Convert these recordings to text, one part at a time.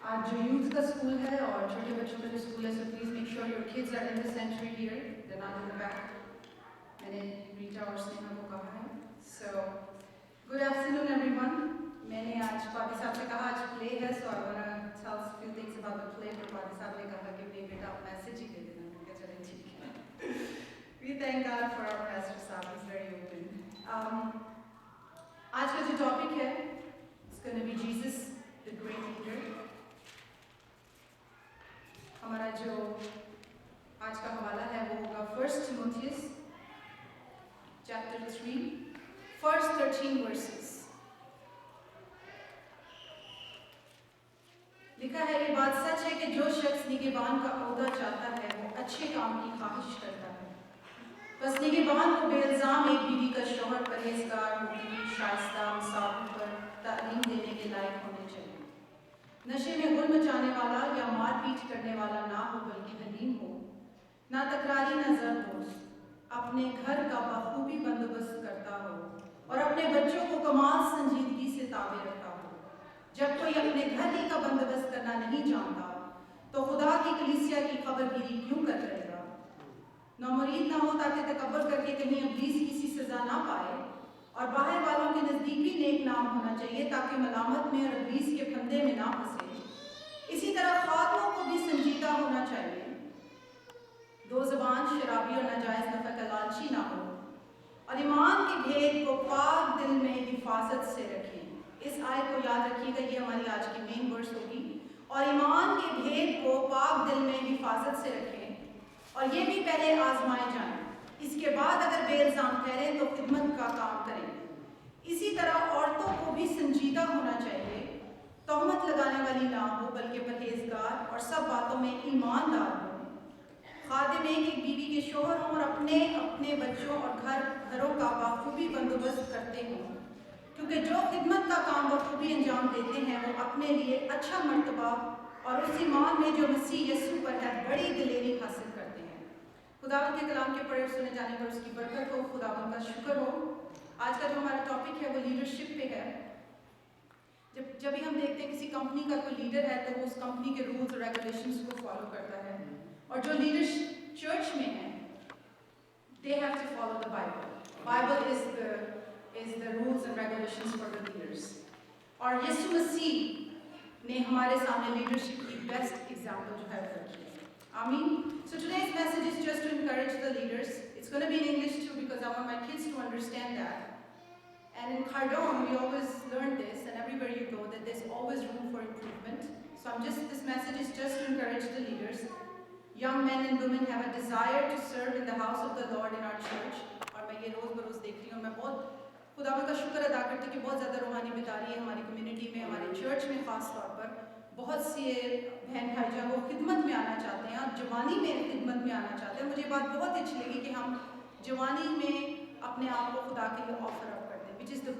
आज जो यूथ का स्कूल है और छोटे बच्चों का जो स्कूल है, so please make sure your kids are in the century here, they are not in the back. मैंने रीटा और स्नेहा को कहा है। So good afternoon everyone. मैंने आज पादी साहब से कहा आज प्ले है, so I want to tell few things about the play. पर पादी साहब ने कहा कि नहीं बेटा, आप मैसेज ही दे देना। मैं कहा चलें ठीक है। We thank God for our pastor साहब, ही इज वेरी ओपन। आज का जो टॉपिक है, it's gonna be Jesus the great leader. हमारा जो आज का हवाला है वो होगा 1 Timotheus chapter 3 first 13 verses। लिखा है, ये बात सच है कि जो शख्स निगहबान का ओहदा चाहता है वो अच्छे काम की ख्वाहिश करता है। बस निगहबान को बेइल्जाम एक बीवी का शौहर, परहेजगार, मुकीम, शाइस्ता, मुसाफिर पर तालीम देने के लायक होने चाहिए। नशे में गुल मचाने वाला या मारपीट करने वाला ना हो, बल्कि हलीम हो, ना तकरारी ना जरदोज, अपने घर का बखूबी बंदोबस्त करता हो और अपने बच्चों को कमाल संजीदगी से ताबे रखता हो। जब कोई अपने घर ही का बंदोबस्त करना नहीं जानता तो खुदा की कलीसिया की खबरगिरी क्यों कर करेगा। नौमुरीद ना हो ताकि तकब्बर करके कहीं इब्लीस की सजा ना पाए, और बाहर वालों के नज़दीक भी नेक नाम होना चाहिए ताकि मलामत में और इब्लीस के फंदे में ना फंसे। इसी तरह खातनों को भी संजीदा होना चाहिए, दो ज़बान, शराबी और नाजायज़ नफ़ा का लालची ना हो, और ईमान के भेद को पाक दिल में हिफाजत से रखें। इस आयत को याद रखिएगा, ये हमारी आज की मेन वर्स होगी। और ईमान के भेद को पाक दिल में हिफाजत से रखें और ये भी पहले आजमाए जाएं, इसके बाद अगर बेइल्जाम ठहरें तो खिदमत का काम करें। इसी तरह औरतों को भी संजीदा होना चाहिए, तोहमत लगाने वाली ना हो बल्कि परहेजगार और सब बातों में ईमानदार हो। खादिम एक बीवी के शोहर हों और अपने अपने बच्चों और घरों का बखूबी बंदोबस्त करते हों, क्योंकि जो खिदमत का काम बखूबी अंजाम देते हैं वो अपने लिए अच्छा मर्तबा और उस ईमान में जो मसीह यीशु पर है बड़ी दिलेरी हासिल करते हैं। खुदावंद के कलाम के पढ़े सुने जाने पर उसकी बरकत हो, खुदावंद का शुक्र हो। आज का जो हमारा टॉपिक है वो लीडरशिप पे है। जब भी हम देखते हैं किसी कंपनी का कोई लीडर है तो वो उस कंपनी के रूल्स और रेगुलेशंस को फॉलो करता है, और जो लीडर्स चर्च में हैं they have to follow the Bible is the rules and regulations for the leaders। और यीशु मसीह ने हमारे सामने लीडरशिप की बेस्ट एग्जांपल जो है रखी है। आमीन। So today's message is just to encourage the leaders. It's going to be in English too because I want my kids to understand that। And in Cardone, we always learn this, and everywhere you go, that there's always room for improvement. So this message is just to encourage the leaders. Young men and women have a desire to serve in the house of the Lord in our church. और मैं ये रोज़ बरोज़ देख रही हूँ, मैं बहुत खुदा का शुक्र अदा करती हूँ कि बहुत ज़्यादा रूहानी बितारी है हमारी कम्युनिटी में, हमारे चर्च में ख़ास तौर पर। बहुत सी बहन भाई जो वो खिदमत में आना चाहते हैं और जवानी में खिदमत में आना चाहते हैं। मुझे बात बहुत अच्छी लगी कि हम जवानी में अपने आप को खुदा के लिए ऑफर अप करते हैं, which is the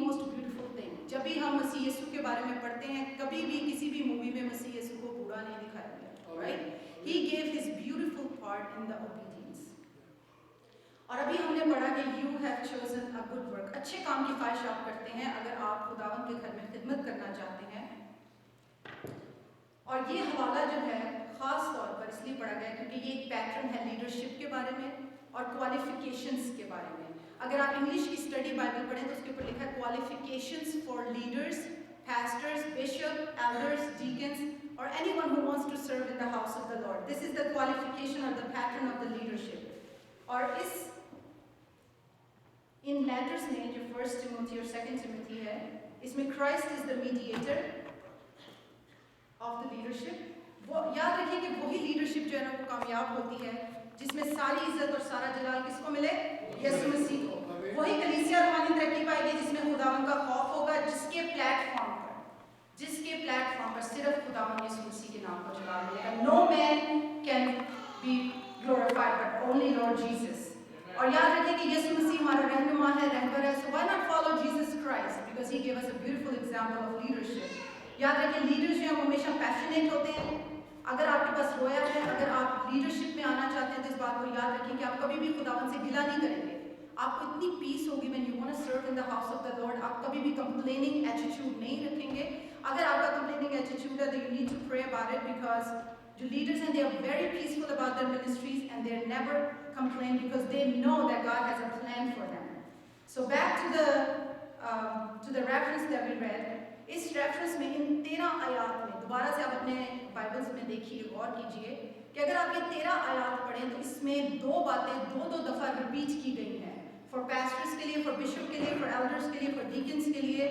most beautiful thing. जब भी हम मसीह यीशु के बारे में पढ़ते हैं, कभी भी किसी भी मूवी में मसीह यीशु को बुरा नहीं दिखाया गया, right? He gave his beautiful part in the obedience। और अभी हमने पढ़ा कि you have chosen a good work। अच्छे काम की ख्वाहिश आप करते हैं अगर आप खुदावंद के घर में खिदमत करना चाहते हैं। और ये हवाला जो है ख़ास तौर पर इसलिए पढ़ा गया क्योंकि ये एक पैटर्न है लीडरशिप के बारे में और क्वालिफिकेशंस के बारे में। अगर आप इंग्लिश की स्टडी बाइबल पढ़ें तो उसके ऊपर लिखा है qualifications for leaders, pastors, bishop, elders, deacons, or anyone who wants to serve in the house of the Lord। This is the qualification or the pattern of the leadership। और इस इन letters में जो 1 Timothy और 2 Timothy है, इसमें Christ is the mediator of the leadership। वो याद रखिए कि वही लीडरशिप जो है ना वो कामयाब होती है जिसमें सारी इज्जत और सारा जलाल किसको मिले? यीशु मसीह को। वही कलीसिया रूहानी तरक्की पाएगी जिसमें खुदावंद का खौफ होगा, जिसके प्लेटफॉर्म पर सिर्फ खुदावंद यीशु मसीह के नाम को जलाल मिलेगा। No man can be glorified but only Lord Jesus. और याद रखिए कि यीशु मसीह हमारा रहनुमा है, रहबर है। So why not follow Jesus Christ because he give us a beautiful example of leadership. याद रखिए लीडर्स जो हैं हमेशा पैशनेट होते हैं। अगर आपके पास रोया है, अगर आप लीडरशिप में आना चाहते हैं तो इस बात को याद रखिए कि आप कभी भी खुदावंद से गिला नहीं करेंगे। आपको इतनी पीस होगी when you want to serve in the house of the Lord. आप कभी भी कंप्लेनिंग एटीट्यूड नहीं रखेंगे। अगर आपका कंप्लेनिंग attitude है, तो you need to pray about it because the leaders and they are very peaceful about their ministries and they never complain because they know that God has a plan for them. So back to the reference that we read. इस reference में इन 13 आयात में दोबारा से आप अपने Bibles में देखिए, गौर कीजिए कि अगर आप ये 13 आयात पढ़ें तो इसमें दो बातें दो दफ़ा रिपीट की गई हैं, फॉर पैस्टर्स के लिए, फॉर बिशप के लिए, फॉर एल्डर्स के लिए, फॉर डीकन्स के लिए।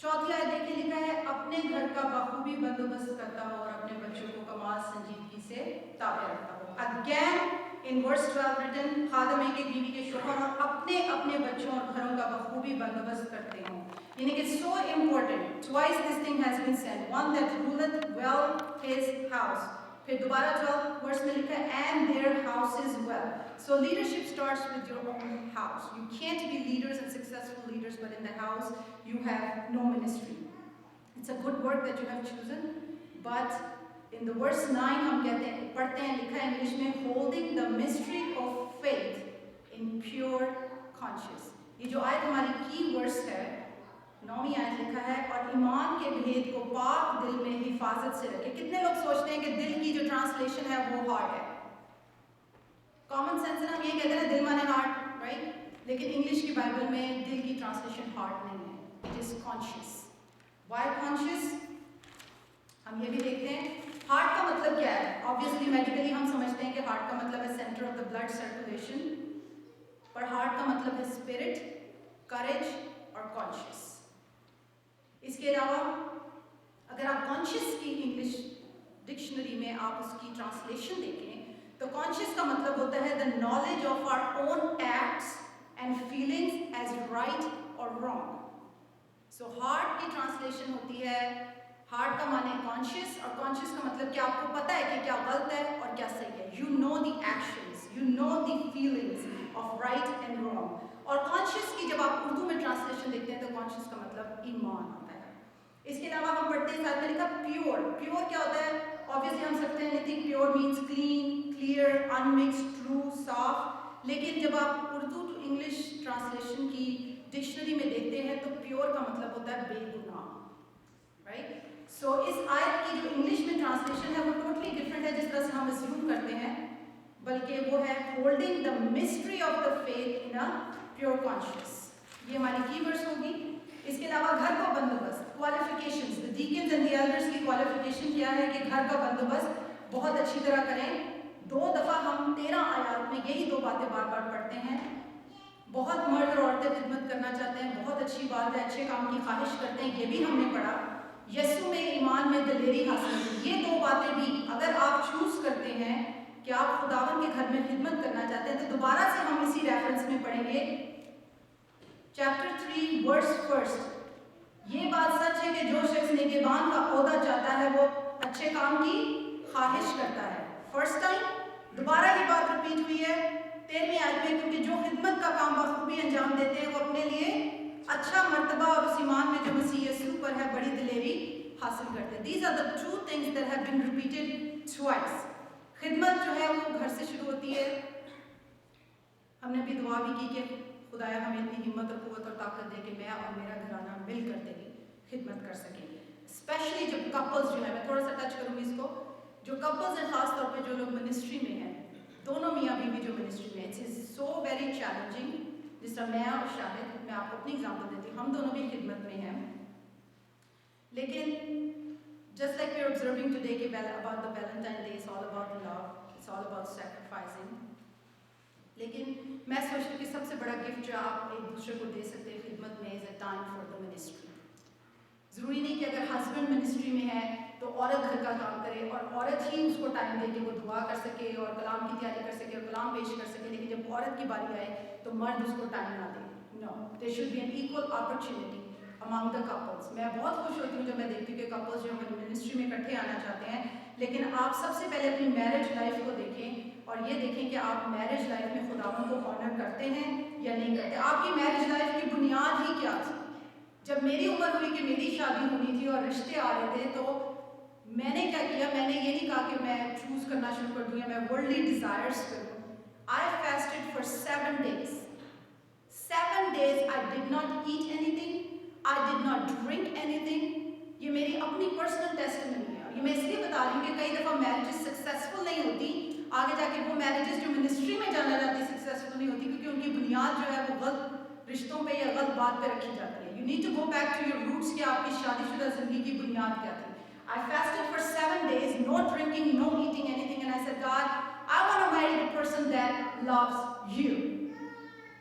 चौथी आयत देखिए, लिखा है अपने घर का बखूबी बंदोबस्त करता हो और अपने बच्चों को कमाल संजीदगी से ताबे रखता हो। अगेन in verse 12 written, खादम एक एक बीवी के शौहर और अपने अपने बच्चों और घरों का बखूबी बंदोबस्त करते हों। यानी कि so important, twice this thing has been said, one that ruleth well his house. फिर दोबारा 12 verse में लिखा है and their houses well. So leadership starts with your own house. You can't be leaders and successful leaders, but in the house you have no ministry. It's a good work that you have chosen, but in the verse 9 हम पढ़ते हैं, लिखा है English में, holding the mystery of faith in pure conscience. ये जो आयत हमारी की वर्स है, 9वीं आयत लिखा है, और ईमान के भेद को पाक दिल में हिफाजत से रखे। कितने लोग सोचते हैं कि दिल की जो ट्रांसलेशन है वो हार्ट है? कॉमन सेंस में हम ये कहते हैं दिल माने हार्ट, राइट? लेकिन इंग्लिश की बाइबल में दिल की ट्रांसलेशन हार्ट नहीं है, it is conscious. Why conscious? हम ये भी देखते हैं हार्ट का मतलब क्या है। ऑब्वियसली मेडिकली हम समझते हैं कि हार्ट का मतलब है centre of the blood circulation, पर हार्ट का मतलब है स्पिरिट, करेज और कॉन्शियस। इसके अलावा अगर आप कॉन्शियस की इंग्लिश डिक्शनरी में आप उसकी ट्रांसलेशन देखें तो कॉन्शियस का मतलब होता है the knowledge of our own acts and feelings as right और रॉन्ग। सो हार्ट की ट्रांसलेशन होती है, हार्ट का माने कॉन्शियस, और कॉन्शियस का मतलब कि आपको पता है कि क्या गलत है और क्या सही है। You know the actions, you know the feelings of right and wrong. और कॉन्शियस की जब आप उर्दू में ट्रांसलेशन देखते हैं तो कॉन्शियस का मतलब ईमान होता है। इसके अलावा हम पढ़ते हैं साथ में लिखा प्योर। प्योर क्या होता है? ऑब्वियसली हम सकते हैं anything pure means clean, clear, unmixed, true, साफ। लेकिन जब आप उर्दू टू इंग्लिश ट्रांसलेशन की डिक्शनरी में देखते हैं तो प्योर का मतलब होता है बेगुनाह, राइट? सो इस आयत की जो इंग्लिश में ट्रांसलेशन है वो टोटली डिफरेंट है जिस तरह से हम अज्यूम करते हैं, बल्कि वो है holding the mystery of the faith in a pure conscious. ये हमारी की वर्स होगी। इसके अलावा घर का बंदोबस्त, qualifications, the deacons and the elders की क्वालिफिकेशन क्या है कि घर का बंदोबस्त बहुत अच्छी तरह करें। 2 दफ़ा हम 13 आयात में यही 2 बातें बार बार पढ़ते हैं। बहुत मर्द और औरतें खिदमत करना चाहते हैं, बहुत अच्छी बात है, अच्छे काम की ख्वाहिश करते हैं, ये भी हमने पढ़ा। यीशु में ईमान में दलेरी हासिल की, ये 2 बातें भी अगर आप चूज करते हैं कि आप खुदावन के घर में खिदमत करना चाहते हैं तो दोबारा से हम इसी रेफरेंस में पढ़ेंगे चैप्टर 3 वर्स 1। ये बात सच है कि जो शख्स निगहबान का ओहदा चाहता है वो अच्छे काम की ख्वाहिश करता है। फर्स्ट टाइम दोबारा ये बात रिपीट हुई है 13वीं आयत में, क्योंकि जो खिदमत का काम बखूबी अंजाम देते हैं वो अपने लिए अच्छा मर्तबा और उस ईमान में जो मसीह यीशु पर है बड़ी दिलेरी हासिल करते हैं। These are the 2 things that have been repeated twice. खिदमत जो है वो घर से शुरू होती है। हमने भी दुआ भी की कि खुदाया हमें इतनी हिम्मत और कुव्वत और ताकत दे कि मैं और मेरा घराना मिलकर तेरी खिदमत कर सकेंगे। स्पेशली जब कपल्स जो है, मैं थोड़ा सा टच करूँगी इसको, जो कपल्स हैं खास तौर पे जो लोग मिनिस्ट्री में हैं, दोनों मियाँ बीवी जो मिनिस्ट्री में, it's is so very challenging. जिस तरह मैं और शाहिद, मैं आपको अपनी एग्जाम्पल देती हूँ, हम दोनों भी खिदमत में हैं, लेकिन just like we're observing today कि about the Valentine Day, it's all about love, it's all about sacrificing. लेकिन मैं सोचती हूँ कि सबसे बड़ा गिफ्ट जो आप एक दूसरे को दे सकते हैं खिदमत में is a time for the ministry. ज़रूरी नहीं कि अगर हस्बैंड मिनिस्ट्री में है तो औरत घर का काम करे और औरत ही उसको टाइम दे के वो दुआ कर सके और कलाम की तैयारी कर सके और कलाम पेश कर सके, लेकिन जब औरत की बारी आए तो मर्द उसको टाइम ना दे। No, there should be an equal opportunity among the couples. मैं बहुत खुश होती हूँ जब मैं देखती हूँ कि कपल्स जो हमारी मिनिस्ट्री में इकट्ठे आना चाहते हैं, लेकिन आप सबसे पहले अपनी मैरिज लाइफ को देखें और ये देखें कि आप मैरिज लाइफ में खुदावन को ऑनर करते हैं या नहीं करते। आपकी मैरिज लाइफ की बुनियाद ही क्या थी? जब मेरी उम्र हुई कि मेरी शादी होनी थी और रिश्ते आ रहे थे, तो मैंने क्या किया, मैंने ये नहीं कहा कि मैं चूज करना शुरू कर दूँ या मैं वर्ल्डली डिजायर्स करूँ। आई fasted for 7 days. 7 days I did not eat anything, I did not drink anything. ये मेरी अपनी पर्सनल टेस्टिमनी है। और ये मैं इसलिए बता रही हूँ कि कई दफ़ा मैरिजेस सक्सेसफुल नहीं होती, आगे जाके वो मैरिजेस जो मिनिस्ट्री में जाना जाती सक्सेसफुल नहीं होती, क्योंकि उनकी बुनियाद जो है वो गलत रिश्तों पे या गलत बात पे रखी जाती है। You need to go back to your roots कि आपकी शादीशुदा जिंदगी की बुनियाद क्या थी। I fasted for 7 days, no drinking, no eating anything, and I said, God, I want to marry the person that loves you.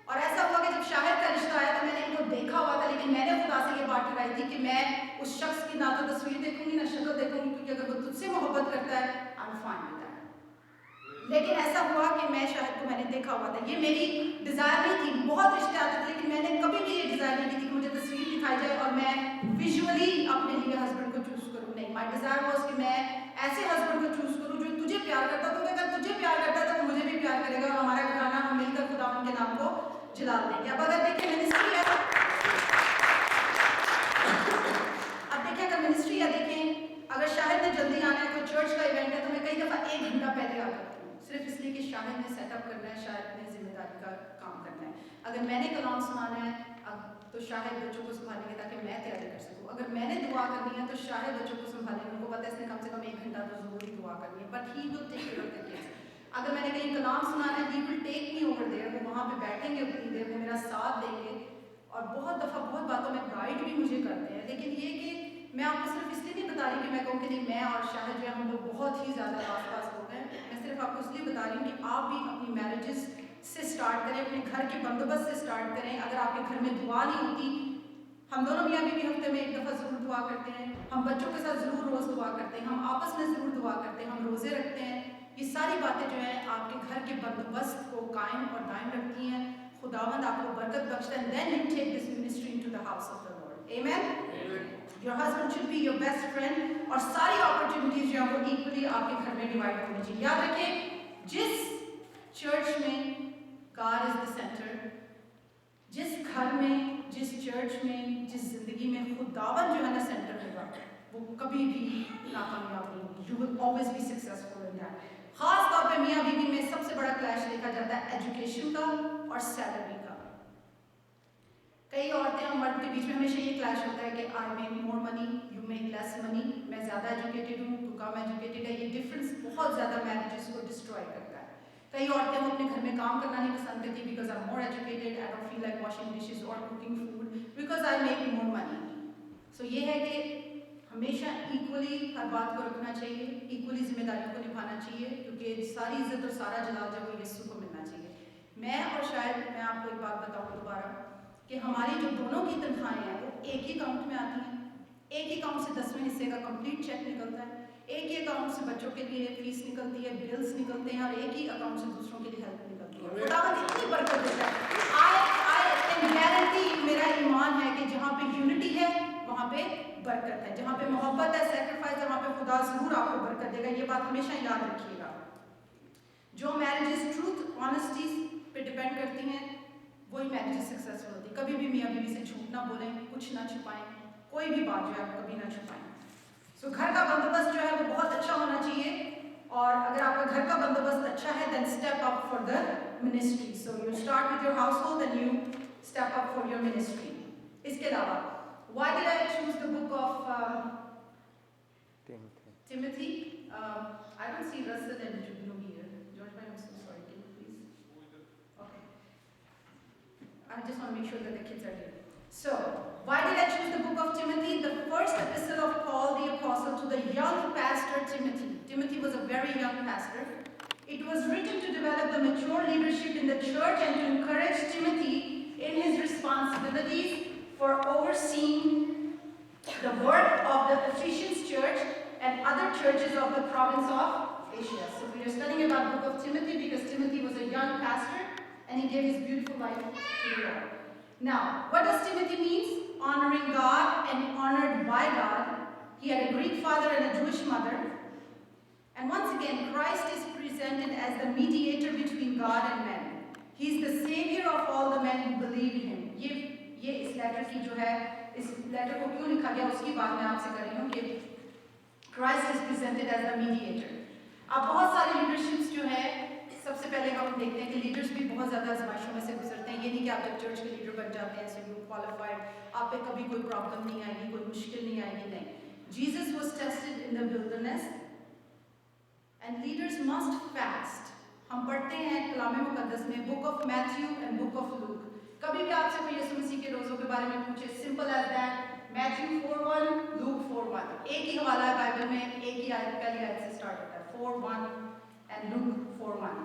और ऐसा हुआ कि जब शाहिद का रिश्ता आया तो मैंने इनको देखा हुआ था, लेकिन मैंने खुदा से ये बात कराई थी कि मैं उस शख्स की ना तो तस्वीर देखूंगी ना शक्ल देखूंगी, क्योंकि अगर वो तुझसे मोहब्बत करता है I am fine with that. लेकिन ऐसा हुआ कि मैं शाहिद को मैंने देखा हुआ था। ये मेरी डिज़ायर नहीं थी, बहुत रिश्ते आते थे, लेकिन मैंने कभी भी ये डिज़ायर नहीं की थी कि मुझे तस्वीर दिखाई जाए और मैं विजुअली अपने लिए हस्बैंड को चूज करूँ। नहीं, माई डिज़ायर वॉज कि मैं ऐसे हस्बैंड को चूज करूँ जो तुझे प्यार करता है, तो अगर तुझे प्यार करता है तो मुझे भी प्यार करेगा और हमारा घराना हम मिलकर खुदा के नाम को जला देंगे। अब अगर देखिए मिनिस्ट्री है, अब देखिए अगर मिनिस्ट्री है, देखें अगर शाहिद ने जल्दी आना है, कोई चर्च का इवेंट है, तो मैं कई दफ़ा 1 घंटा पहले आ जाती हूँ, सिर्फ इसलिए कि शाहिद ने सेटअप करना है, शाहिद ने जिम्मेदारी का काम करना है। अगर मैंने कलाम सुनाना है तो शाहिद बच्चों को संभालेंगे ताकि मैं तैयारी कर सकूँ। अगर मैंने दुआ करनी है तो शाहिद बच्चों को संभालेंगे, उनको पता है इसने कम से कम 1 घंटा तो जरूरी दुआ करनी है, but he will take care of the kids. अगर मैंने कहीं कलाम सुनाना है, he will take me over there, वो वहाँ पे बैठेंगे उतनी देर, वो मेरा साथ देंगे। और बहुत दफ़ा बहुत बातों में गाइड भी मुझे करते हैं। लेकिन ये कि मैं आपको सिर्फ इसलिए नहीं बता रही कि मैं कहूँ कि नहीं मैं और शाहिद जो है हम लोग बहुत ही ज़्यादा आस-पास हो गए। मैं सिर्फ आपको इसलिए बता रही हूँ कि आप भी अपनी मैरिजेस से स्टार्ट करें, अपने घर के बंदोबस्त से स्टार्ट करें। अगर आपके घर में दुआ नहीं होती, हम दोनों मियाँ बीवी हफ्ते में 1 दफ़ा ज़रूर दुआ करते हैं, हम बच्चों के साथ ज़रूर रोज़ दुआ करते हैं, हम आपस में ज़रूर दुआ करते हैं, हम रोज़े रखते हैं। ये सारी बातें जो हैं आपके घर के बंदोबस्त को कायम और दायम रखती हैं। खुदावंद आपको बरकत बख्शता है। Then you take this ministry into the house of the Lord. Amen. Your husband should be your best friend, और सारी अपॉर्चुनिटीज जो है वो इक्वली आपके घर में डिवाइड होनी चाहिए। याद रखें, जिस चर्च में गॉड इज द सेंटर, जिस घर में, जिस चर्च में, जिस जिंदगी में खुदावंद जो है ना सेंटर होगा, वो कभी भी नाकामयाब नहीं होगी। You will always be successful in that. खास तौर पे मियाँ बीवी में सबसे बड़ा क्लैश देखा जाता है एजुकेशन का और सैलरी का। कई औरतें और मर्द के बीच में हमेशा ये क्लैश होता है कि आई make more money, you make less money, मैं ज़्यादा एजुकेटेड हूँ, तू कम एजुकेटेड है। ये डिफरेंस बहुत ज़्यादा मैरिजेस को डिस्ट्रॉय करता है। कई औरतें वो अपने घर में काम करना नहीं पसंद करती because I am more educated, I don't feel like washing dishes और cooking food because I make more money. So ये है कि हमेशा इक्वली हर बात को रखना चाहिए, इक्वली जिम्मेदारियों को निभाना चाहिए, क्योंकि सारी इज्जत और सारा जलाल जो वो यीशु को मिलना चाहिए। मैं और शायद मैं आपको एक बात बताऊँ दोबारा कि हमारी जो दोनों की तनख्वाहें हैं वो एक ही अकाउंट में आती हैं, एक ही अकाउंट से 10वें हिस्से का कंप्लीट चेक निकलता है, एक ही अकाउंट से बच्चों के लिए फीस निकलती है, बिल्स निकलते हैं, और एक ही अकाउंट से दूसरों के लिए हेल्प निकलती है। खुदावंद इतनी बरकत देता है। आई कैन गारंटी, मेरा ईमान है कि जहाँ पे यूनिटी है वहाँ पे बरकत है, जहाँ पे मोहब्बत है, सेक्रीफाइस है, वहाँ पे खुदा जरूर आपको बरकत देगा। ये बात हमेशा याद रखिएगा। जो मैरिजेस ट्रूथ ऑनेस्टी पे डिपेंड करती हैं वही मैरिजेस सक्सेसफुल होती है। कभी भी मियाँ बीवी से झूठ ना बोलें, कुछ ना छुपाएं, कोई भी बात जो है आप कभी ना छुपाएं। सो घर का बंदोबस्त जो है वो बहुत अच्छा होना चाहिए, और अगर आपका घर का बंदोबस्त अच्छा है then step up for the ministry. So you start with your household and you step up for your ministry. इसके अलावा why did I choose the book of Timothy? I don't see Russell and Juno here. George, I'm so sorry. Can you please? Okay. I just want to make sure that the kids are here. So, why did I choose the book of Timothy? The first epistle of Paul the Apostle to the young pastor Timothy. Timothy was a very young pastor. It was written to develop the mature leadership in the church and to encourage Timothy in his responsibilities for overseeing the work of the Ephesians church and other churches of the province of Asia. So we are studying about the book of Timothy because Timothy was a young pastor and he gave his beautiful life to the Lord. Now, what does Timothy mean? Honoring God and honored by God. He had a Greek father and a Jewish mother. And once again, Christ is presented as the mediator between God and man. He is the savior of all the men who believe in him. ये इस letter की जो है, इस letter को क्यों लिखा गया उसकी बात मैं आपसे कर रही हूँ कि Christ is presented as the mediator. अब बहुत सारे लीडरशिप्स जो है, सबसे पहले हम देखते हैं कि लीडर्स भी बहुत ज़्यादा आजमाइशों में से गुजरते हैं। ये नहीं कि आप जब चर्च के लीडर बन जाते हैं सो यू क्वालिफाइड, आप पे कभी कोई प्रॉब्लम नहीं आएगी, कोई मुश्किल नहीं आएगी, नहीं। Jesus was tested in the wilderness, and leaders must fast. हम पढ़ते हैं कलाम मुकद्दस में book of Matthew and book of look. कभी भी आपसे कोई यीशु मसीह के रोज़ों के बारे में पूछे, simple as that, Matthew 4:1, Luke 4:1, एक ही हवाला है बाइबल में, एक ही आयत, पहली आयत से स्टार्ट होता है, 4:1 एंड लूक 4:1।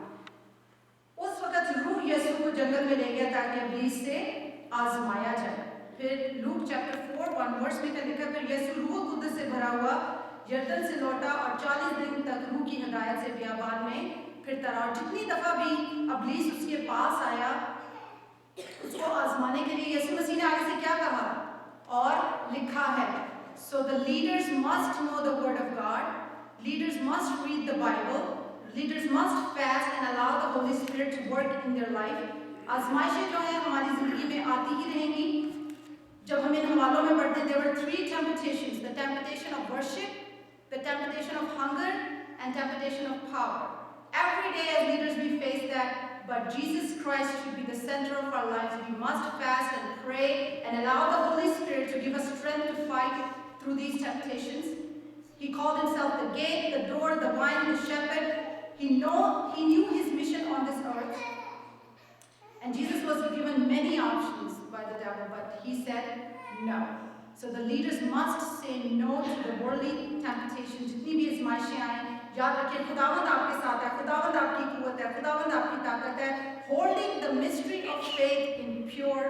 उस वक्त रूह यीशु को जंगल में ले गया ताकि इब्लीस से आजमाया जाए। फिर लूक चैप्टर 4:1 वर्स में क्या लिखा, फिर यीशु रूह कुद्दस से भरा हुआ यरदन से लौटा और 40 दिन तक रूह की हिदायत से बियाबान में फिरता रहा। और जितनी दफा भी इब्लीस उसके पास आया उसको आजमाने के लिए, यीशु मसीह ने आगे से क्या कहा, और लिखा है। So the leaders must know the word of God, leaders must read the Bible, leaders must fast and allow the Holy Spirit to work in their life. आजमाइशें जो है हमारी जिंदगी में आती ही रहेंगी। जब हम इन हवालों में पढ़ते हैं, there were 3 temptations: the temptation of worship, the temptation of hunger, and temptation of power. Every day as leaders we face that, but Jesus Christ should be the center of our lives. We must fast and pray and allow the Holy Spirit to give us strength to fight through these temptations. He called himself the gate, the door, the vine, the shepherd. He knew his mission on this earth. And Jesus was given many options by the devil, but he said no. So the leaders must say no to the worldly temptations. जितनी भी आजमाइशें आए, याद रखिए खुदावंद आपके साथ है, खुदावंद आपकी कुव्वत है, खुदावंद आपकी ताकत है। Holding the mystery of faith in pure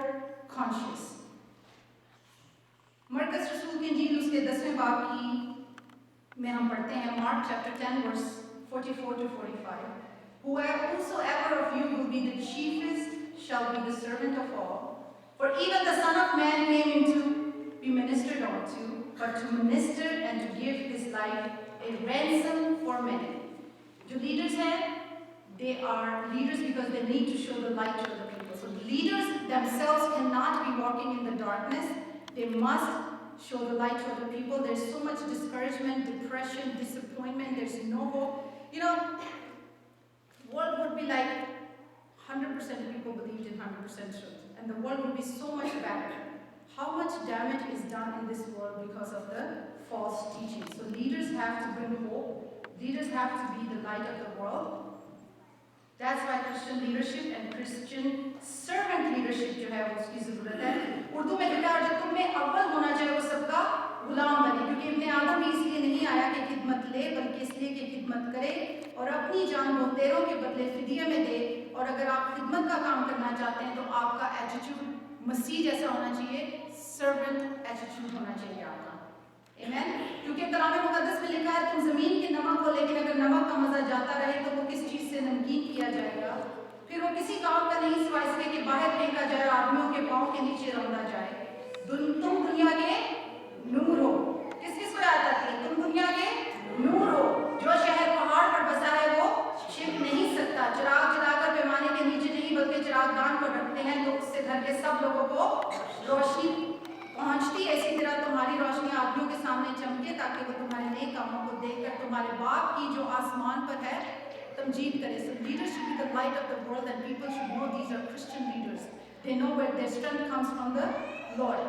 conscience. मरकस रसूल की इंजील उसके 10वें बाब की में हम पढ़ते हैं, mark chapter 10 verse 44 to 45. Whosoever of you will be the chiefest shall be the servant of all. For even the Son of Man came into be ministered unto, but to minister and to give his life a ransom for many. जो leaders हैं, they are leaders because they need to show the light to other people. So the leaders themselves cannot be walking in the darkness. They must show the light to other people. There's so much discouragement, depression, disappointment. There's no hope. You know, world would be like 100% of people believed in 100% truth, and the world would be so much better. How much damage is done in this world because of the false teaching? So leaders have to bring hope. Leaders have to be the light of the world. That's why Christian leadership and Christian servant leadership जो है उसकी ज़रूरत है। उर्दू में लिखा है, जो तुम में अव्वल होना चाहिए वो सबका गुलाम बने, क्योंकि इब्ने आदम भी इसलिए नहीं आया कि खिदमत ले, बल्कि इसलिए कि खिदमत करे और अपनी जान बहुतेरों के बदले फिदिया में दे। और अगर आप खिदमत का काम करना चाहते हैं तो आपका एटीट्यूड मसीह जैसा होना चाहिए, सर्वेंट एटीट्यूड होना चाहिए आपका। आमीन। क्योंकि कलाम मुकद्दस में लिखा है, तुम जमीन के नमक हो, लेकिन अगर नमक का मजा जाता रहे तो वो किस चीज से नमकीन किया जाएगा? फिर वो किसी काम का नहीं सिवाय इसके कि बाहर फेंका जाए, आदमियों के पांव के नीचे रौंदा जाए। तुम दुनिया के नूर हो। किस किस को याद आती है? तुम दुनिया के नूर हो। जो शहर पहाड़ पर बसा है वो छिप नहीं सकता। चिराग जलाकर पैमाने के नीचे नहीं बल्कि चिराग दान पर रखते हैं तो उससे घर के सब लोगों को रोशनी पहुंचती है। इसी तरह तुम्हारी रोशनी आदमियों के सामने चमके ताकि वो तुम्हारे नेक कामों को देखकर तुम्हारे बाप की जो आसमान पर है तमजीद करे। So leaders should be the light of the world, and people should know these are Christian leaders. They know where their strength comes from the Lord.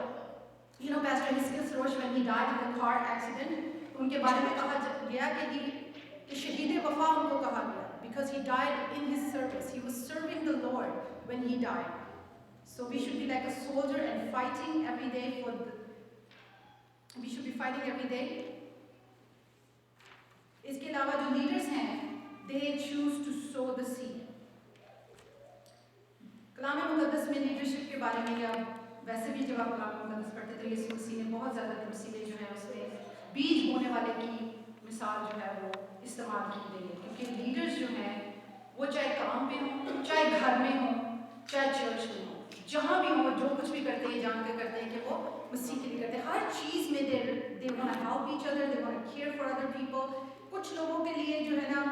You know, Pastor Hiskis Rosh, when he died in the car accident, उनके बारे में कहा गया कि शहीद वफा उनको कहा गया because he died in his service. He was serving the Lord when he died. So we should be like a soldier and fighting every day for the. We should be fighting every day. इसके अलावा जो leaders हैं, they choose to sow the seed. कलाम मुकद्दस में leadership के बारे में या वैसे भी जब आप कलाम मुकद्दस पढ़ते थे, यीशु मसीह ने बहुत ज़्यादा तमसीलें जो हैं उसमें बीज बोने वाले की मिसाल जो है वो इस्तेमाल की गई है। क्योंकि leaders जो हैं वो चाहे काम पे हों, चाहे घर में हों, चाहे चर्च में हों, जहाँ भी हो, जो कुछ भी करते हैं जान के करते हैं कि वो मसीह के लिए करते हैं। हर चीज़ में they want to help each other, they want to care for other people. कुछ लोगों के लिए जो है ना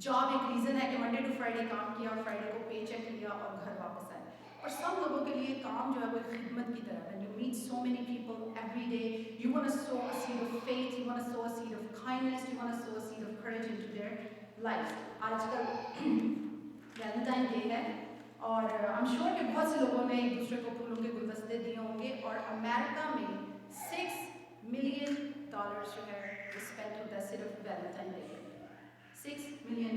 जॉब एक रीज़न है कि मंडे टू फ्राइडे काम किया और फ्राइडे को पे चेक लिया और घर वापस आए। और सब लोगों के लिए काम जो है वो खिदमत की तरह है। When you meet so many people every day, you want to sow a seed of faith, you want to sow a seed of kindness, you want to sow a seed of courage into their life. आजकल Valentine day है और I am sure कि बहुत से लोगों ने एक दूसरे को फूलों के गुलदस्ते दिए होंगे। और अमेरिका में 6 मिलियन जो है वो स्पेंड होता है सिर्फ वैलेंटाइन डे पे। $6 million,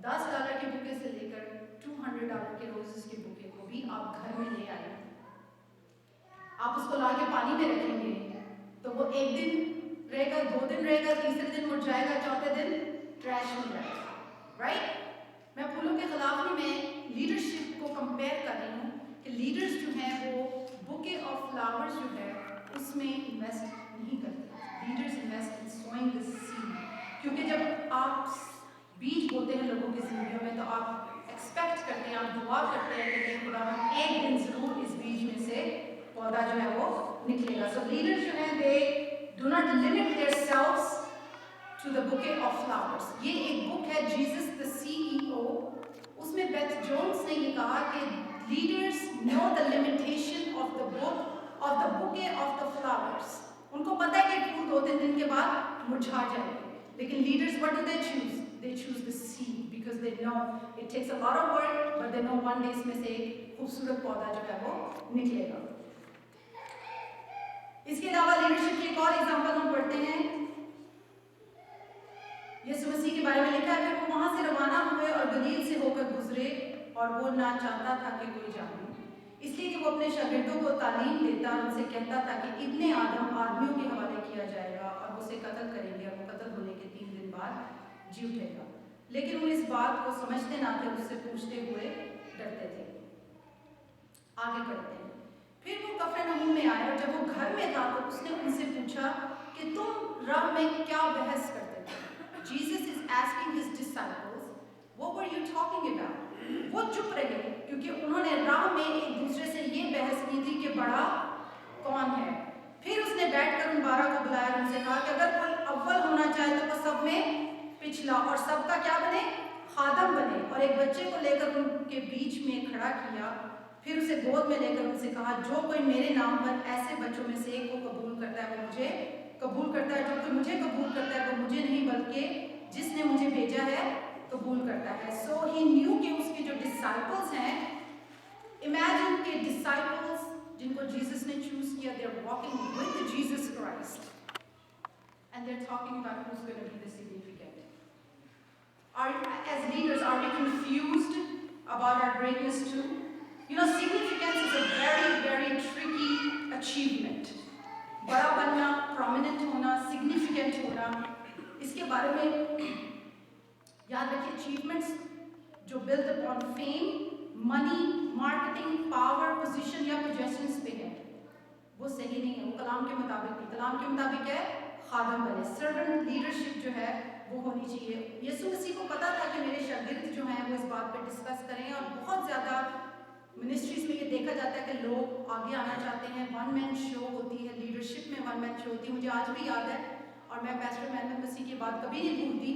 $10 के बुके से लेकर $200 के रोजेस के बुके को भी आप घर में ले आए, आप उसको ला के पानी में रखेंगे तो वो एक दिन रहेगा, 2 दिन रहेगा, तीसरे दिन मुरझाएगा, चौथे दिन ट्रैश हो जाएगा, राइट? मैं फूलों के खिलाफ नहीं, मैं लीडरशिप को कंपेयर कर रही हूँ कि लीडर्स जो हैं वो बुके ऑफ फ्लावर्स जो है उसमें इन्वेस्ट नहीं करते। Leaders invest in sowing the seed, क्योंकि जब आप बीज बोते हैं लोगों की जिंदगियों में तो आप एक्सपेक्ट करते हैं, आप दुआ करते हैं कि खुदा एक दिन जरूर इस बीज में से पौधा जो है वो निकलेगा। सो लीडर्स जो है they do not limit themselves to the bouquet of flowers. ये एक बुक है जीसस द CEO, उसमें बेथ जोन्स ने ये कहा कि leaders know the limitation of the book of the bouquet of the flowers. उनको पता है कि फूल 2-3 दिन के बाद मुरझा जाएंगे, लेकिन leaders what do they choose? They choose the seed because they know it takes a lot of work, but they know one day इसमें से एक खूबसूरत पौधा जो है वो निकलेगा। इसके अलावा लीडरशिप की एक और एग्जांपल हम पढ़ते हैं, यीशु मसीह के बारे में लिखा है कि वो वहां से रवाना हुए और गलील से होकर गुजरे और वो ना चाहता था कि कोई जाने, इसलिए कि वो अपने शागिर्दों को तालीम देता और उनसे कहता था कि इब्ने आदम आदमियों के हवाले किया जाएगा और वो उसे कत्ल करेंगे और वो कत्ल होने के 3 दिन बाद जी उठेगा। लेकिन वो इस बात को समझते ना थे, उससे पूछते हुए डरते थे। आगे बढ़ते हैं। फिर वो कफरनहूम में आया और जब वो घर में था तो उसने उनसे पूछा कि तुम राह में क्या बहस करते थे? Jesus is asking his disciples, what were you talking about? वो चुप रहे क्योंकि उन्होंने राह में एक दूसरे से ये बहस की थी कि बड़ा कौन है। फिर उसने बैठकर उन 12 को बुलाया और उनसे कहा कि अगर कोई अव्वल होना चाहे तो वो सब में पिछला और सबका क्या बने? खादम बने। और एक बच्चे को लेकर उनके बीच में खड़ा किया, फिर उसे गोद में लेकर उनसे कहा, जो कोई मेरे नाम पर ऐसे बच्चों में से एक को कबूल करता है वो मुझे कबूल करता है, जो कोई मुझे कबूल करता है वो मुझे नहीं बल्कि जिसने मुझे भेजा है कबूल करता है। सो ही न्यू कि उसके जो डिसाइपल्स हैं, इमेजिन के डिसाइपल्स जिनको जीसस ने चूज किया, they are walking with Jesus Christ and they are talking about who is going to be the significant. As leaders, are we confused about our greatness too? You know, significance is a very, very tricky achievement. बड़ा बनना, prominent होना, significant होना, इसके बारे में याद रखिए, achievements जो built upon fame, money, marketing, power, position या possessions पे है, वो सही नहीं है, वो कलाम के मुताबिक नहीं। कलाम के मुताबिक है खादम बने, servant leadership जो है वो होनी चाहिए। यीशु मसीह को पता था कि मेरे शागिर्द जो हैं वो इस बात पे डिस्कस करें, और बहुत ज़्यादा मिनिस्ट्रीज में ये देखा जाता है कि लोग आगे आना चाहते हैं, वन मैन शो होती है, लीडरशिप में वन मैन शो होती है। मुझे आज भी याद है, और मैं पैस्टर मैनन मसीह की बात कभी नहीं भूलती,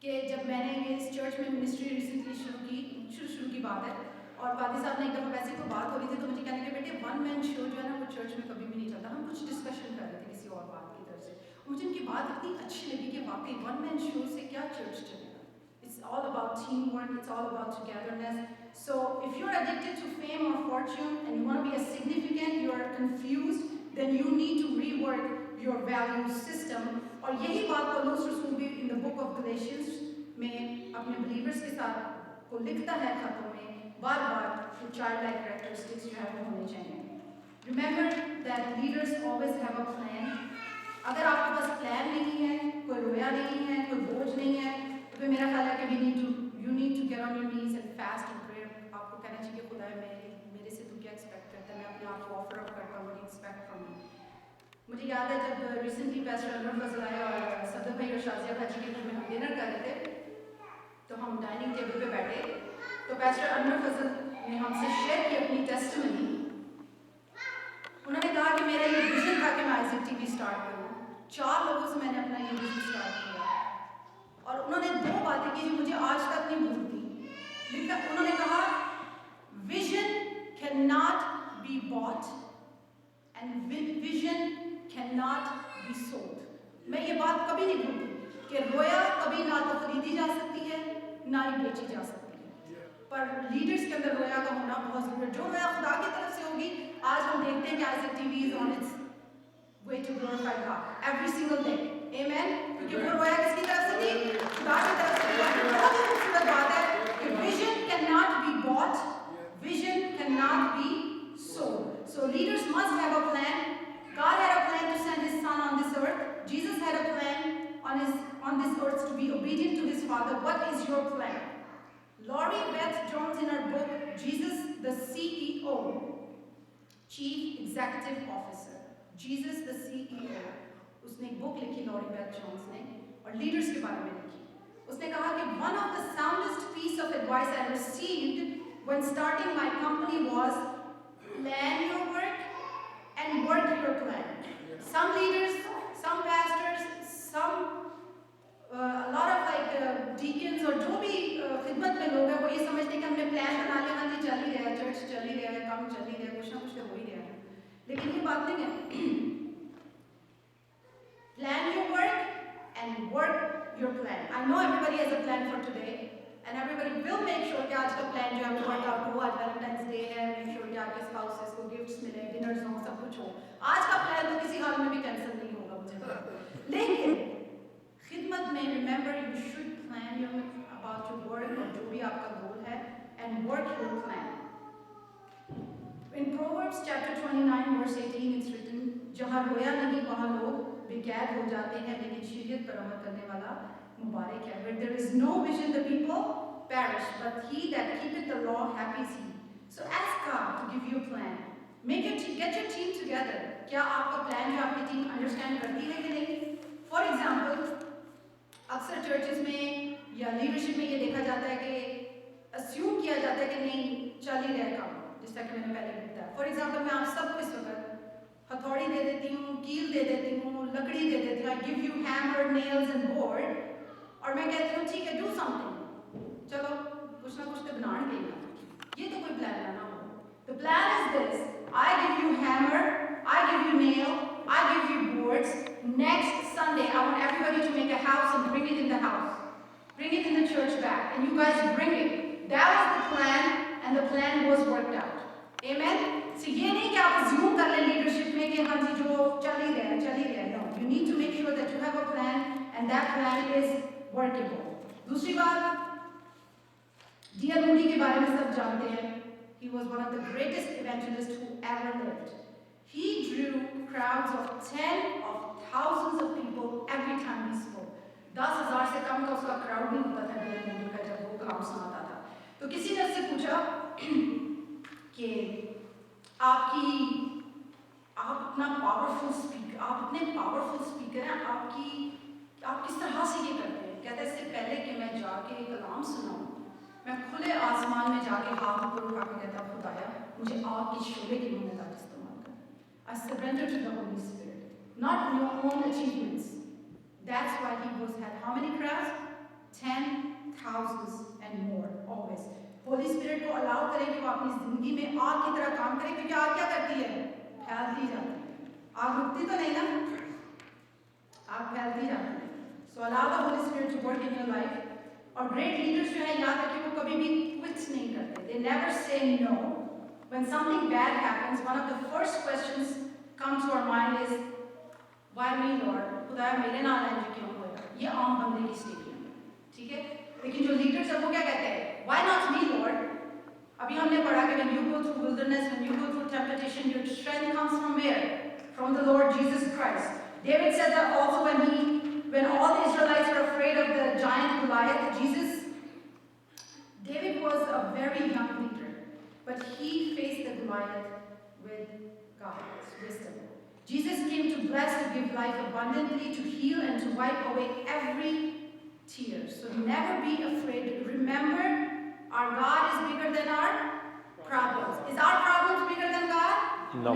कि जब मैंने ये इस चर्च में मिनिस्ट्री रिसेंटली शुरू की बात है, और वादी साहब ने एक दफ़ा वैसे कोई बात हो रही थी तो मुझे कहने के बेटे वन मैन शो जो है ना वो चर्च में कभी भी नहीं चलता। हम कुछ डिस्कशन कर रहे थे किसी और बात की तरफ से, मुझे उनकी बात इतनी अच्छी लगी कि वाकई वन मैन शो से क्या चर्च चलेगा। It's all about teamwork, it's all about togetherness. So if you're addicted to fame or fortune and you want to be as significant, you're confused, then you need to rework your value system. और यही बात पौलुस रसूल भी in the book of Galatians में अपने believers के साथ को लिखता है खतों में, बार-बार जो childlike characteristics जो है वो होने चाहिए। Remember that leaders always have a plan. अगर आपके पास प्लान नहीं है, कोई रोया नहीं है, कोई बोझ नहीं है, तो मेरा ख्याल है कि you need to get on your knees and fast and pray. आपको कहना चाहिए कि खुदा मेरे से तू क्या एक्सपेक्ट करता है, मैं अपने आप को ऑफर अप करता हूँ, what do you expect from me? मुझे याद है जब रिसेंटली पैस्टर अनवर फजल आए और सदर भाई और शाजिया भाजी के घर में हम डिनर कर रहे थे, तो हम डाइनिंग टेबल पे बैठे, तो पैस्टर अनवर फजल ने हमसे शेयर की अपनी टेस्टिमनी। उन्होंने कहा कि मेरा ये विजन था कि मैं आइज़ैक टीवी स्टार्ट करूँ। 4 लोगों से मैंने अपना ये विजन स्टार्ट किया, और उन्होंने 2 बातें की जो मुझे आज तक नहीं भूलती। उन्होंने कहा, vision can not be bought and vision can not be sold. मैं ये बात कभी नहीं भूलती कि रोया कभी ना तो खरीदी जा सकती है ना ही बेची जा सकती है, पर लीडर्स के अंदर रोया का होना बहुत जरूरी है। जो रोया खुदा की तरफ से होगी, आज हम देखते हैं कि Isaac TV is on it's way to glorify God every single day. Amen. क्योंकि वो रोया किसकी तरफ से थी? खुदा की तरफ से। बहुत ही खूबसूरत बात है कि vision cannot be bought, vision cannot be sold. So leaders must have a plan. God had a plan to send His Son on this earth. Jesus had a plan on this earth to be obedient to His Father. What is your plan? Laurie Beth Jones, in her book Jesus the CEO, Chief Executive Officer, Jesus the CEO, उसने एक book लिखी lorry Beth Jones ने और leaders के बारे में लिखी। उसने कहा कि one of the soundest piece of advice I received when starting my company was plan your work and work your plan. Some leaders, some pastors, a lot of deacons और जो भी खिदमत में लोग हैं वो ये समझते हैं कि हमने प्लान बना लिया, हाँ जी चल ही रहा है, चर्च चल ही रहा है, काम चल ही रहा है, कुछ ना कुछ तो हो ही रहा है, लेकिन ये बात नहीं है। Plan your work and work your plan. I know everybody has a plan for today, and everybody will make sure कि आज का plan जो है वो work out हो, आज Valentine's Day है, make sure कि आपके spouses को gifts मिले, dinners हो, सब कुछ हो। आज का plan तो किसी हाल में भी cancel नहीं होगा मुझे। लेकिन खिदमत में remember you should plan about your work और जो भी आपका goal है and work your plan. In Proverbs chapter 29 verse 18 it's written, जहाँ रोया नहीं वहाँ लोग बेकैद हो जाते हैं, लेकिन शरीयत पर अमल करने वाला मुबारक है। Where there is no vision, the people perish, but he that keepeth the law, happy is he. So ask God to give you a plan. Get your team together. क्या आपका plan जो आपकी team understand करती है कि नहीं? For example, अक्सर churches में या leadership में ये देखा जाता है कि assume किया जाता है कि नहीं चल ही रहा काम, जैसा कि मैंने पहले बताया। For example, मैं आप सबको इस वक्त हथौड़ी दे देती हूँ, कील दे देती हूँ, लकड़ी दे देती हूँ, I give you hammer, nails and board, और मैं कहती हूँ ठीक है do something, चलो कुछ ना कुछ तो बनाने के लिए, ये तो कोई प्लान ना हो। The plan is this, I give you hammer, I give you nail, I give you boards, next Sunday I want everybody to make a house and bring it in the house, bring it in the church back, and you guys bring it. That was the plan, and the plan was worked out. Amen? So ये नहीं कि आप assume कर लें leadership में कि हाँ जी जो चल ही रहा है, no. You need to make sure that you have a plan and that plan is workable. दूसरी बात, D.L. Moody के बारे में सब जानते हैं. He was one of the greatest evangelists who ever lived. He drew crowds of tens of thousands of people every time he spoke. 10,000 से कम का उसका crowd नहीं होता था D.L. Moody का जब वो काम सुनाता था. तो किसी ने उससे पूछा कि आप इतना पावरफुल स्पीकर हैं, आप किस तरह से ये करते हैं? कहते हैं इससे पहले कि मैं जाके कलाम सुनाऊं, मैं खुले आसमान में जाके हाथ ऊपर उठा के कहता खुदाया मुझे आग की शोले की मदद इस्तेमाल कर। I surrender to the Holy Spirit, not your own achievements. That's why he had how many crowds? 10,000 and more always. Holi spirit को अलाउ करें कि वो अपनी जिंदगी में आग की तरह काम करें, क्योंकि आग क्या करती है? फैलती जाती है। आग रुकती तो नहीं ना, आग फैलती जाती है। So allow the Holy Spirit to work in your life. और great leaders जो है याद रखिए वो कभी भी quit नहीं करते. They never say no. When something bad happens, one of the first questions come to our mind is, why me Lord? खुदाया मेरे नाल ऐसे क्यों होया? ये आम बंदे की स्टेटमेंट है, ठीक है? लेकिन जो लीडर्स हैं वो क्या कहते हैं? Why not me, Lord? अभी हमने पढ़ा कि when you go through wilderness, when you go through temptation, your strength comes from where? From the Lord Jesus Christ. David said that also when all the Israelites were afraid of the giant Goliath. David was a very young leader, but he faced the Goliath with God's wisdom. Jesus came to bless, to give life abundantly, to heal, and to wipe away every tear. So never be afraid. Remember, our God is bigger than our problems. Is our problems bigger than God? No.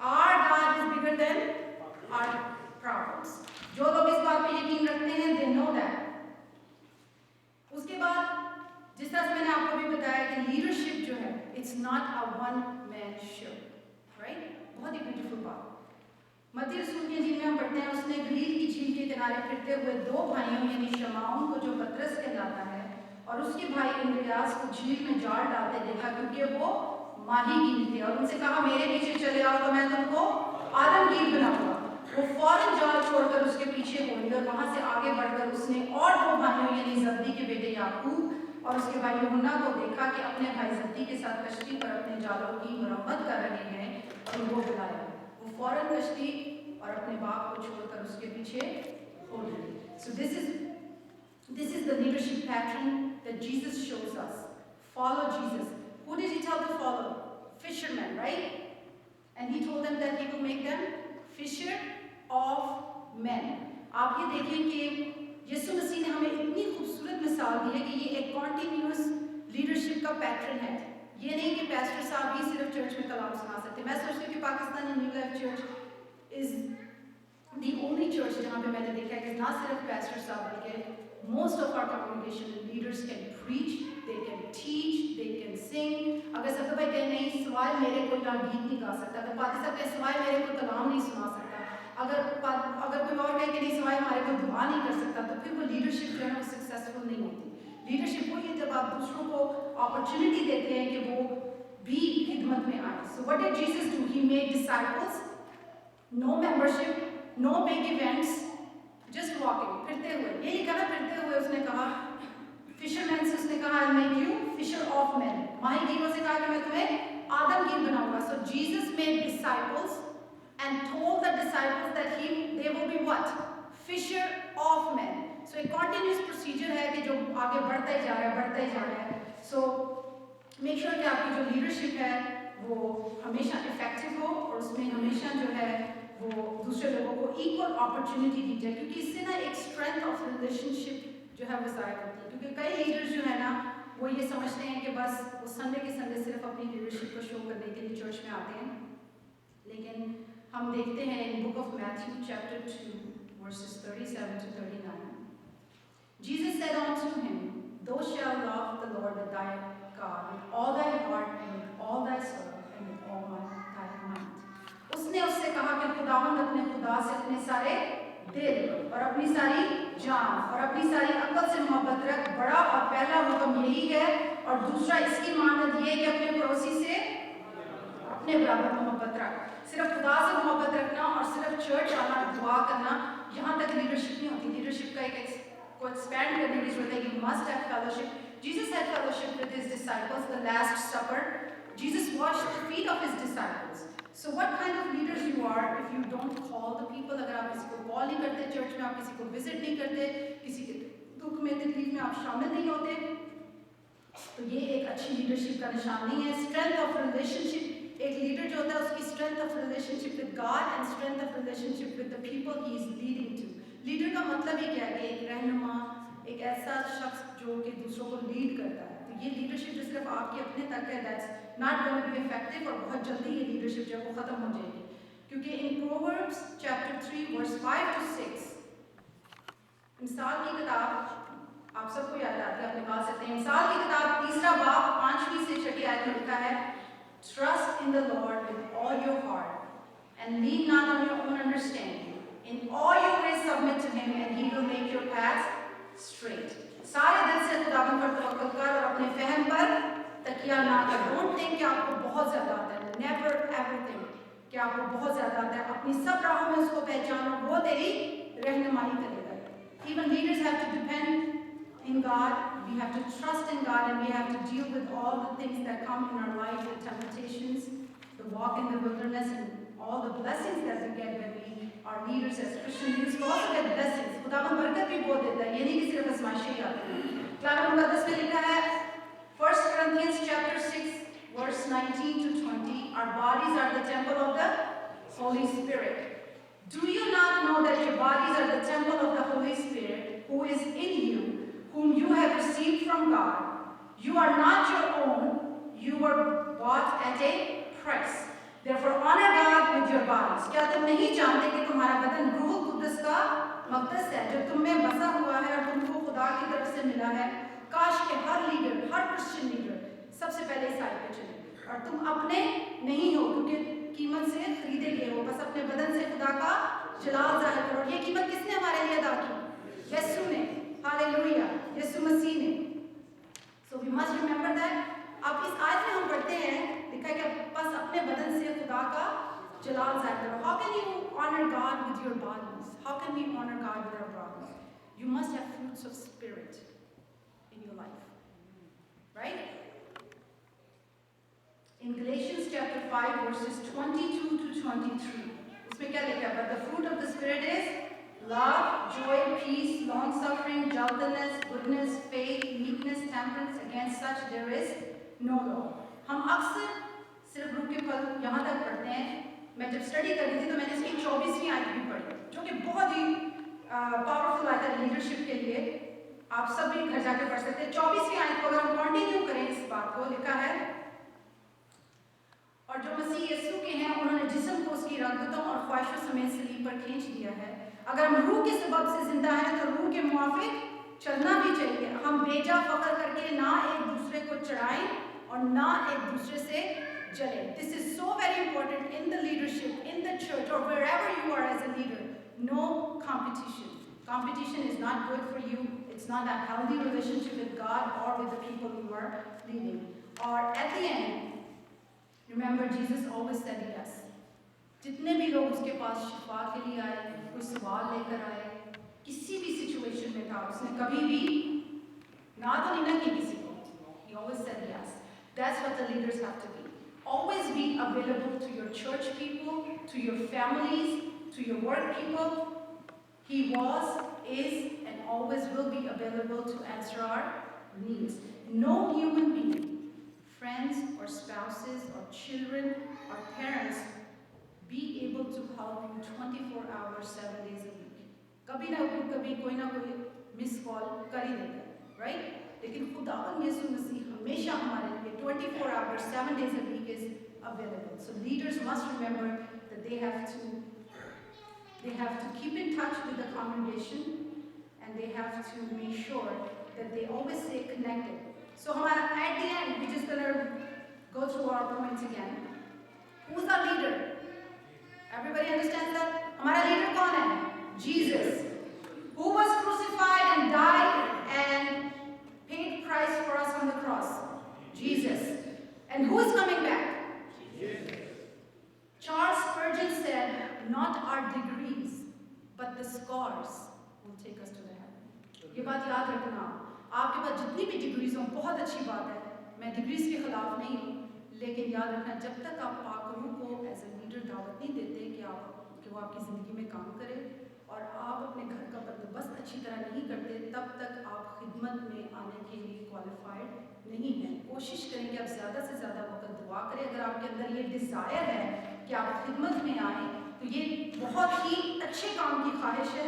Our God is bigger than our problems. जो लोग इस बात पे यकीन रखते हैं, they know that. उसके बाद जिस तरह से मैंने आपको भी बताया कि लीडरशिप जो है, it's not a one-man show, right? बहुत ही ब्यूटीफुल बात। मत्ती रसूल की इंजील में हम पढ़ते हैं, उसने गलील की झील के किनारे फिरते हुए दो भाइयों यानी शमाउन को जो पतरस कहलाता है और उसके भाई इंद्रियास को झील में जाल डालते देखा, क्योंकि वो माहीगीर थे, और उनसे कहा मेरे पीछे चले आओ तो मैं तुमको आलमगीर बनाऊंगा। वो फौरन जाल छोड़कर उसके पीछे हो गई और वहां से आगे बढ़कर उसने और 2 भाइयों यानी जब्दी के बेटे याकूब और उसके भाई यूहन्ना को देखा कि अपने भाई जब्दी के साथ कश्ती पर अपने जालों की मरम्मत कर रहे हैं और उनको बुलाया। वो फौरन कश्ती और अपने बाप को छोड़कर उसके पीछे हो गई। So this is the leadership pattern that Jesus shows us. Follow Jesus. Who did he tell to follow? Fishermen, right? And he told them that he will make them fisher of men. आप ये देखें कि यीशु मसीह ने हमें इतनी खूबसूरत मिसाल दी है कि ये एक कॉन्टिन्यूस लीडरशिप का पैटर्न है। ये नहीं कि पैस्टर साहब ही सिर्फ चर्च में कलाम सुना सकते। मैं सोचती हूँ कि Pakistani new life church is the only church जहाँ पे मैंने देखा है कि ना सिर्फ पैस्टर साहब बल्कि most of our congregation leaders can preach, they can teach, they can sing. अगर सब भाई कहें नहीं सिवाय मेरे कोई ना गीत नहीं गा सकता, अगर पाती साहब कहें सिवाय मेरे कोई कलाम नहीं सुना सकता, अगर कोई और कहे कि नहीं सिवाय हमारे कोई दुआ नहीं कर सकता, तो फिर वो लीडरशिप जो है वो सक्सेसफुल नहीं होती। लीडरशिप वो है जब आप दूसरों को अपॉर्चुनिटी देते हैं कि वो भी खिदमत में आए। So what did Jesus do? He made disciples, no membership, no big events, just walking, फिरते हुए। ये लिखा ना फिरते हुए उसने कहा फिशरमैन से उसने कहा I'll make you fisher of men। माहीगीरों से कहा कि मैं तुम्हें आदमगीर बनाऊंगा। So Jesus made disciples and told the disciples that they will be what? Fisher of men। So एक continuous procedure है कि जो आगे बढ़ता ही जा रहा है। So make sure कि आपकी जो leadership है वो हमेशा effective हो और उसमें हमेशा जो है वो दूसरे लोगों को इक्वल अपॉर्चुनिटी दी जाए, क्योंकि इससे ना एक स्ट्रेंथ ऑफ रिलेशनशिप जो है वो जाहिर होती है। क्योंकि कई लीडर्स जो है ना वो ये समझते हैं कि बस वो संडे के संडे सिर्फ अपनी लीडरशिप को शो करने के लिए चर्च में आते हैं, लेकिन हम देखते हैं in book of Matthew chapter 2 versus 37 to 39, Jesus said unto him, Thou shalt love the Lord thy God with all thy heart and with all thy soul and with all thy mind। उसने उससे कहा कि खुदावंद अपने खुदा से अपने सारे दिल और अपनी सारी जान और अपनी सारी अक्ल से मोहब्बत रख। बड़ा और पहला हुक्म यही है और दूसरा इसकी मानद ये है कि अपने पड़ोसी से अपने बराबर मोहब्बत रख। सिर्फ खुदा से मोहब्बत रखना और सिर्फ चर्च आना दुआ करना यहाँ तक लीडरशिप नहीं होती। लीडरशिप का को एक्सपैंड करने की जरूरत है। You must have fellowship. Jesus had fellowship with his disciples. The Last Supper, Jesus washed the feet of his disciples. So what kind of leaders you are if you don't call the people? अगर आप किसी को call नहीं करते church में, आप किसी को विजिट नहीं करते, किसी के दुख में तकलीफ में आप शामिल नहीं होते, तो ये एक अच्छी लीडरशिप का निशान नहीं है। स्ट्रेंथ ऑफ रिलेशनशिप, एक लीडर जो होता है उसकी strength of relationship with God and strength of relationship with the people he is leading to. Leader का मतलब ही क्या है कि एक रहनुमा, एक ऐसा शख्स जो कि दूसरों को लीड करता है। तो ये लीडरशिप जो सिर्फ आपके अपने तक है, that's not going to be effective और बहुत जल्दी ये लीडरशिप जो है वो खत्म हो जाएगी। क्योंकि in Proverbs chapter 3 verse 5 to 6, मिसाल की किताब आप सबको याद आती है, अपने पास सकते हैं। मिसाल की किताब 3 बाब 5वीं से 6ठी आयत में लिखा है, Trust in the Lord with all your heart and lean not on your own understanding. In all your ways submit to Him and He will make your paths straight. सारे दिल से खुदावंद पर तवक्कुल कर और अपने फहम पर तकिया ना कर। Don't think कि आपको बहुत ज़्यादा आता है। Never ever think कि आपको बहुत ज़्यादा आता है। अपनी सब राहों में उसको पहचानो, वो तेरी रहनुमाई करेगा। Even leaders have to depend in God. We have to trust in God and we have to deal with all the things that come in our life, the temptations, the walk in the wilderness and all the blessings that we get when we are leaders as Christian leaders. We also get blessings. खुदावंद बरकत भी बहुत देता है, ये नहीं कि सिर्फ आजमाइशें आती हैं। कलाम मुक़द्दस में लिखा है 1 Corinthians chapter 6 verse 19 to 20, our bodies are the temple of the Holy Spirit. Do you not know that your bodies are the temple of the Holy Spirit who is in you, whom you have received from God? You are not your own, you were bought at a price. Therefore honor God with your bodies. क्या तुम नहीं जानते कि तुम्हारा बदन रूह कुद्दस का मक़दस है जो तुम में बसा हुआ है और तुमको खुदा की तरफ से मिला है? काश के हर लीडर, हर क्रिश्चियन लीडर सबसे पहले इस आयत पे चले। और तुम अपने नहीं हो क्योंकि कीमत से खरीदे गए हो, बस अपने बदन से खुदा का जलाल जाहिर करो। ये कीमत किसने हमारे लिए अदा की? यीशु ने। हालेलुया, यीशु मसीह ने। So we must remember that। अब इस आयत में हम पढ़ते हैं, लिखा है कि बस अपने बदन से खुदा का जलाल जाहिर करो। How can you honor God with your God without problems. You must have fruits of spirit in your life. Right? In Galatians chapter 5 verses 22 to 23. उसमें क्या लिखा है? But the fruit of the Spirit is love, joy, peace, long-suffering, gentleness, goodness, faith, meekness, temperance. Against such there is no law. हम अक्सर सिर्फ रूह के फल यहाँ तक पढ़ते हैं. मैं जब स्टडी कर रही थी तो मैंने इसकी 24वीं आयत भी पढ़ी, जो कि बहुत ही पावरफुल आयत है लीडरशिप के लिए. आप सब भी घर जाकर पढ़ सकते हैं. 24वीं आयत को अगर हम कंटिन्यू करें इस बात को, लिखा है और जो मसीह यीशु के हैं उन्होंने जिस्म को उसकी रगतों और ख्वाहिशों समेत सलीब पर खींच दिया है. अगर हम रूह के सबब से जिंदा हैं तो रूह के मुआफिक चलना भी चाहिए. हम बेजा फख्र करके ना एक दूसरे को चढ़ाएं और ना एक दूसरे से जलें. This is so very important in the leadership, in the church or wherever you are as a leader. No competition. Competition is not good for you. It's not a healthy relationship with God or with the people you are leading. Or at the end, remember Jesus always said yes. जितने भी लोग उसके पास शिफा के लिए आए, कोई सवाल लेकर आए, किसी भी सिचुएशन में था, उसने कभी भी ना तो नहीं ना की किसी को. He always said yes. That's what the leaders have to be. Always be available to your church people, to your families, to your work people. He was, is, and always will be available to answer our needs. No human being, friends or spouses or children or parents, be able to help you 24 hours, 7 days a week. कभी ना कोई miss call कर ही देता है, right? लेकिन खुदावंद यीशु मसीह हमेशा हमारे लिए 24 hours, 7 days a week is available. So leaders must remember that they have to keep in touch with the congregation and they have to make sure that they always stay connected. So at the end, we're just going to go through our points again. Who's our leader? Everybody understands that? हमारा leader कौन है? Jesus, who was crucified and died and paid price for us on the cross. Jesus. And who is coming back? Jesus. Charles Spurgeon said, not our degrees, but the scars will take us to the heaven. ये बात याद रखना. आपके पास जितनी भी degrees हो बहुत अच्छी बात है, मैं डिग्रीज के खिलाफ नहीं हूँ, लेकिन याद रखना जब तक आप पाक रूह को एज ए लीडर दावत नहीं देते कि वो आपकी ज़िंदगी में काम करे और आप अपने घर का बंदोबस्त अच्छी तरह नहीं करते, तब तक आप खिदमत में आने के लिए क्वालिफाइड नहीं हैं. कोशिश करें कि आप ज़्यादा से ज़्यादा वक्त दुआ करें. अगर आपके अंदर ये डिज़ायर है कि आप खिदमत में आएँ तो ये बहुत ही अच्छे काम की ख्वाहिश है.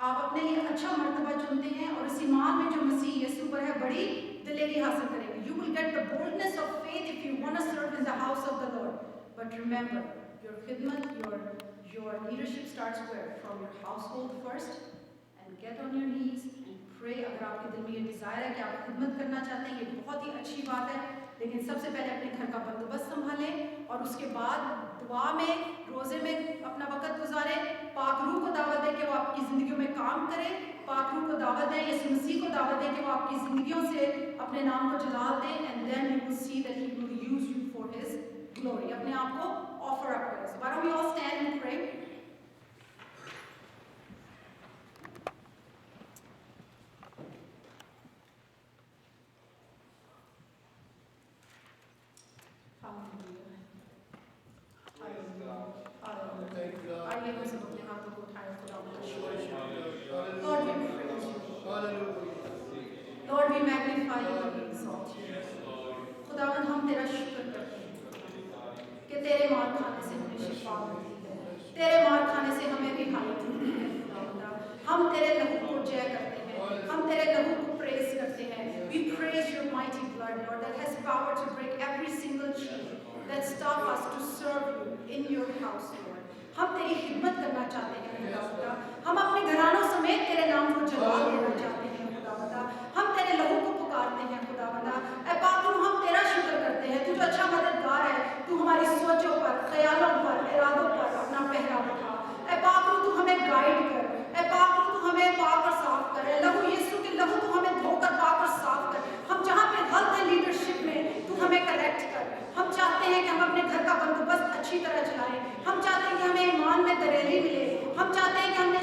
आप अपने लिए अच्छा मर्तबा चुनते हैं और इस ईमान में जो मसीह यीशु पर है बड़ी दिलेरी हासिल करेंगे. You will get the boldness of faith if you want to serve in the house of the Lord. But remember, your khidmat, your leadership starts where? From your household first, and get on your knees and pray. अगर आपके दिल में ये desire है कि आप खिदमत करना चाहते हैं, ये बहुत ही अच्छी बात है. लेकिन सबसे पहले अपने घर का बंदोबस्त संभालें और उसके बाद दुआ में, रोज़े में अपना वक्त गुजारें. पाक रूह को दावत दें कि वो आपकी ज़िंदगियों में काम करे. पाक रूह को दावत दें, यीशु मसीह को दावत दें कि वो आपकी ज़िंदगियों से अपने नाम को जलाल दें. And then you will see that He will use you for His glory. अपने आप को offer up करें. So why don't we all stand and pray? Lord, we magnify you and we exalt you. खुदावंद हम तेरा शुक्र करते हैं कि तेरे मार खाने से हमें शिफा मिलती है, तेरे मार खाने से हमें रिहाई मिलती है. हम तेरे लहू को जय करते हैं, हम तेरे लहू को प्रेज करते हैं. We praise your mighty blood, Lord, that has power to break every single chain that stop us to serve you in your house, Lord. हम तेरी खिदमत करना चाहते हैं खुदावंदा. हम अपने घरानों समेत तेरे नाम को जलाल देना चाहते हैं खुदावंदा. हम तेरे लहू को पुकारते हैं खुदावंदा. ऐ पाक रूह, हम तेरा शुक्र करते हैं. तू जो अच्छा मददगार है, तू हमारी सोचों पर, ख्यालों पर, इरादों पर अपना पहरा बैठा. ऐ पाक रूह, तू हमें गाइड कर. ऐ पाक रूह, तू हमें पाक और साफ कर. लहू यीशु के लहू, तू हमें धोकर पाक और साफ कर. हम जहाँ पे गलत है लीडरशिप में, तू हमें करेक्ट कर. हम चाहते हैं कि हम अपने घर का बंदोबस्त अच्छी तरह चलाएं. हम चाहते हैं कि हमें ईमान में दलेरी मिले. हम चाहते हैं कि हमने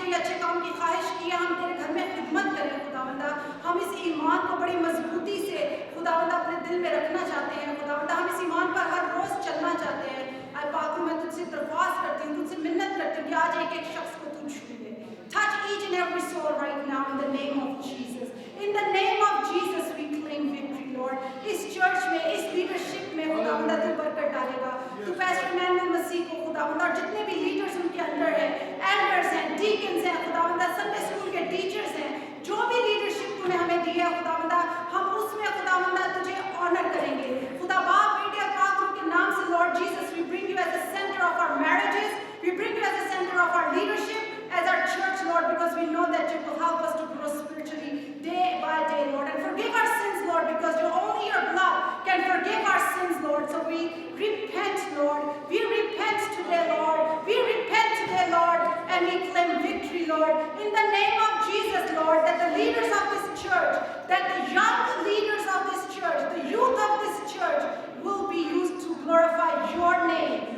दिल में रखना चाहते हैं खुदावंद, हम इस ईमान पर हर रोज चलना चाहते हैं। आई पाक मैं तुझसे दरख्वास्त करती हूँ, तुझसे मिन्नत करती हूँ कि आज एक एक शख्स को तू छू ले। Touch each and every soul right now in the name of Jesus. In the name of Jesus we claim victory, Lord. इस चर्च में, इस लीडरशिप में खुदावंद तू बरकत डालेगा। तू पैस्टर मैनुअल मसीह को खुदावंद और जितने भी लीडर्स उनके अंदर हैं, एल्डर्स हैं, डीकन्स हैं खुदावंद, संडे स्कूल के टीचर्स हैं, जो भी लीडरशिप तूने हमें दी है खुदावंद, हम उसमें खुदावंद तुझे ऑनर करेंगे। खुदा बाप, बेटे और पाक रूह के नाम से Lord Jesus we bring you as the centre of our marriages, we bring you as the centre of our leadership, as our church, Lord, because we know that you will help us to grow spiritually day by day, Lord, and forgive our sins, Lord, because only your blood can forgive our sins, Lord. So we repent, Lord. We repent today, Lord. We repent today, Lord, and we claim victory, Lord, in the name of Jesus, Lord, that the leaders of this church, that the young leaders of this church, the youth of this church will be used to glorify your name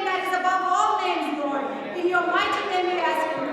that is above all names, Lord. In your mighty name we ask and